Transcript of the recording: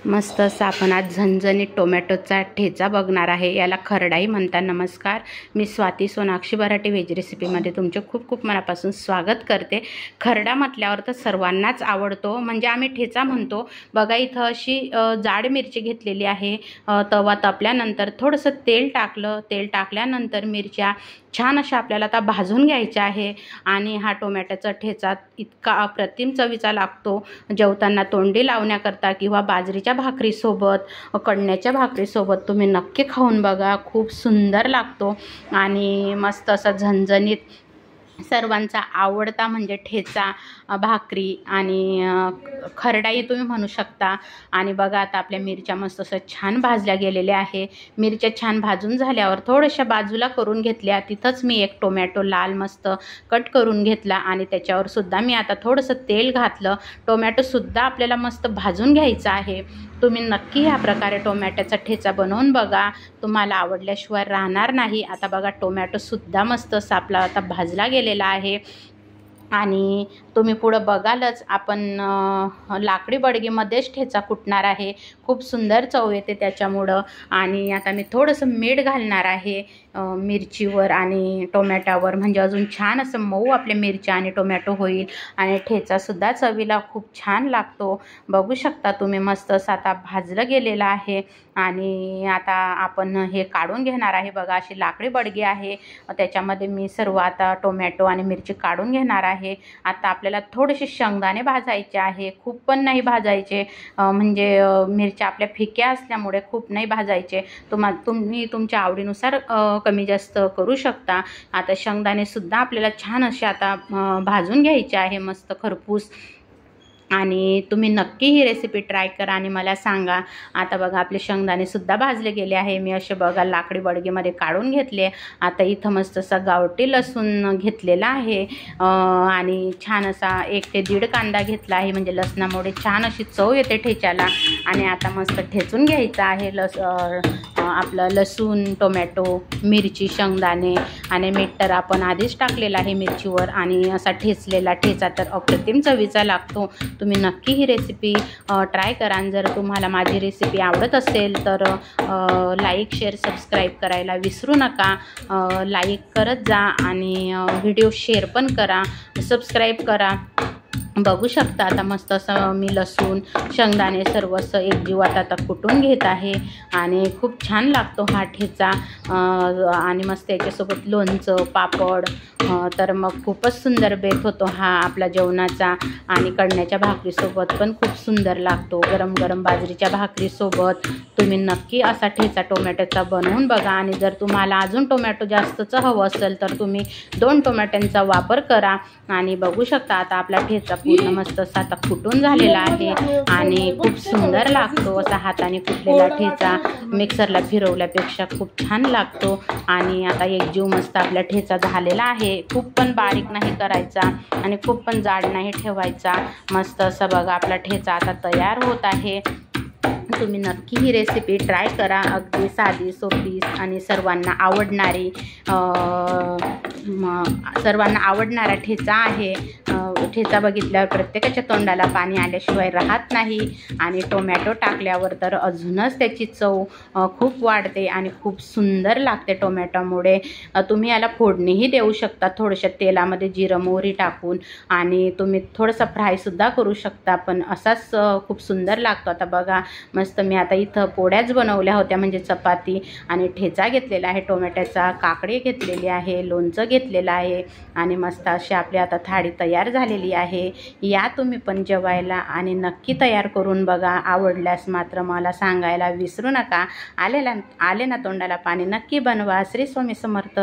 मस्त असा आपण आज झणझणीत टोमॅटोचा ठेचा बघणार आहे। याला खरडाही म्हणतात। नमस्कार, मी स्वाती सोनाक्षी बराटे व्हेज रेसिपीमध्ये तुमचे खूप खूप मनापासून स्वागत करते। खरडा म्हटल्यावर तर सर्वांनाच आवडतो, म्हणजे आम्ही ठेचा म्हणतो। बघा इथं अशी जाड मिरची घेतलेली आहे। तवा तापल्यानंतर थोडंसं तेल टाकलं। तेल टाकल्यानंतर मिरच्या छान अशा आपल्याला आता भाजून घ्यायच्या आहे। आणि हा टोमॅटोचा ठेचा इतका अप्रतिम चवीचा लागतो, जेवताना तोंडी लावण्याकरता किंवा बाजरीच्या भाकरीसोबत, कणण्याच्या भाकरीसोबत तुम्ही नक्की खाऊन बघा। खूप सुंदर लागतो आणि मस्त असा झणझणीत सर्वांचा आवडता म्हणजे ठेचा, भाकरी आणि खरडाही तुम्ही म्हणू शकता। आणि बघा आता आपल्या मिरच्या मस्त असं छान भाजल्या गेलेल्या आहे। मिरच्या छान भाजून झाल्यावर थोड्याशा बाजूला करून घेतल्या। तिथंच मी एक टोमॅटो लाल मस्त कट करून घेतला आणि त्याच्यावर सुद्धा मी आता थोडंसं तेल घातलं। टोमॅटोसुद्धा आपल्याला मस्त भाजून घ्यायचा आहे। तुम्ही नक्की ह्या प्रकारे टोमॅटोचा ठेचा बनवून बघा, तुम्हाला आवडल्याशिवाय राहणार नाही। आता बघा टोमॅटोसुद्धा मस्त असा आपला आता भाजला गेलेला आहे आणि तुम्ही पुढं बघालच आपण लाकडी बडगीमध्येच ठेचा कुटणार आहे। खूप सुंदर चव येते त्याच्यामुळं। आणि आता मी थोडंसं मीठ घालणार आहे मिरचीवर आणि टोमॅटोवर, म्हणजे अजून छान असं मऊ आपल्या मिरच्या आणि टोमॅटो होईल आणि ठेचासुद्धा चवीला खूप छान लागतो। बघू शकता तुम्ही मस्त असं आता भाजलं गेलेलं आहे आणि आता आपण हे काढून घेणार आहे। बघा अशी लाकडी बडगी आहे, त्याच्यामध्ये मी सर्व आता टोमॅटो आणि मिरची काढून घेणार आहे। आता आपल्याला थोडेसे शेंगदाणे भाजायचे आहे, खूप पण नाही भाजायचे, म्हणजे मिरच्या आपल्या फिक्या असल्यामुळे खूप नाही भाजायचे। तुम्ही तुमच्या आवडीनुसार कमी जास्त करू शकता। आता शेंगदाणेसुद्धा आपल्याला छान असे आता भाजून घ्यायचे आहे मस्त खरपूस। आणि तुम्ही नक्की ही रेसिपी ट्राय करा आणि मला सांगा। आता बघा आपले शेंगदाणेसुद्धा भाजले गेले आहे। मी असे बघा लाकडी बडगीमध्ये काढून घेतले। आता इथं मस्त असा गावठी लसूण घेतलेला आहे आणि छान असा 1 ते 1.5 कांदा घेतला आहे, म्हणजे लसणामुळे छान अशी चव येते ठेच्याला। आणि आता मस्त ठेचून घ्यायचं आहे आपलं लसूण, टोमॅटो, मिरची, शेंगदाणे आणि मीठ तर आपण आधीच टाकलेलं आहे मिरचीवर। आणि असा ठेचलेला ठेचा तर अप्रतिम चवीचा लागतो। तुम्ही नक्की ही रेसिपी ट्राय करा। आणि जर तुम्हाला माझी रेसिपी आवडत असेल तर लाईक, शेअर, सबस्क्राईब करायला विसरू नका। लाईक करत जा आणि व्हिडिओ शेअर पण करा, सबस्क्राईब करा। बघू शकता आता मस्त असं मी लसूण, शेंगदाणे सर्व असं एकजीवात आता कुटून घेत आहे आणि खूप छान लागतो हा ठेचा। आणि मस्त याच्यासोबत लोणचं, पापड, तर मग खूपच सुंदर बेत होतो हा आपला जेवणाचा। आणि कणण्याच्या भाकरीसोबत पण खूप सुंदर लागतो, गरम गरम बाजरीच्या भाकरीसोबत। तुम्ही नक्की असा ठेचा टोमॅटोचा बनवून बघा। आणि जर तुम्हाला अजून टोमॅटो जास्तच हवं असेल तर तुम्ही 2 टोमॅटोंचा वापर करा। आणि बघू शकता आता आपला ठेचा पूर्ण मस्त असा आता कुटून झालेला आहे आणि खूप सुंदर लागतो असा हाताने कुटलेला ठेचा। मिक्सरला फिरवल्यापेक्षा खूप छान लागतो। आणि आता एकजीव मस्त आपला ठेचा झालेला आहे। खूप पण बारीक नाही करायचा आणि खूप पण जाड नाही ठेवायचा। मस्त असं बघा आपला ठेचा आता तयार होत आहे। तुम्ही नक्की ही रेसिपी ट्राय करा। अगदी साधी, सोपी आणि सर्वांना आवडणारा ठेचा आहे। ठेचा बघितल्यावर प्रत्येकाच्या तोंडाला पाणी आल्याशिवाय राहत नाही आणि टोमॅटो टाकल्यावर तर अजूनच त्याची चव खूप वाढते आणि खूप सुंदर लागते टोमॅटोमुळे। तुम्ही याला फोडणीही देऊ शकता थोड्याशा तेलामध्ये जिरं मोहरी टाकून, आणि तुम्ही थोडंसं फ्रायसुद्धा करू शकता, पण असाच खूप सुंदर लागतो। आता बघा मस्त मी आता इथं पोळ्याच बनवल्या होत्या, म्हणजे चपाती आणि ठेचा घेतलेला आहे टोमॅटोचा, काकडी घेतलेली आहे, लोणचं घेतलेलं आहे आणि मस्त अशी आपली आता थाळी तयार झालेली आहे। या तुम्ही पण जेवायला आणि नक्की तयार करून बघा। आवडल्यास मात्र मला सांगायला विसरू नका। आले ना तोंडाला पाणी, नक्की बनवा। श्री स्वामी समर्थ।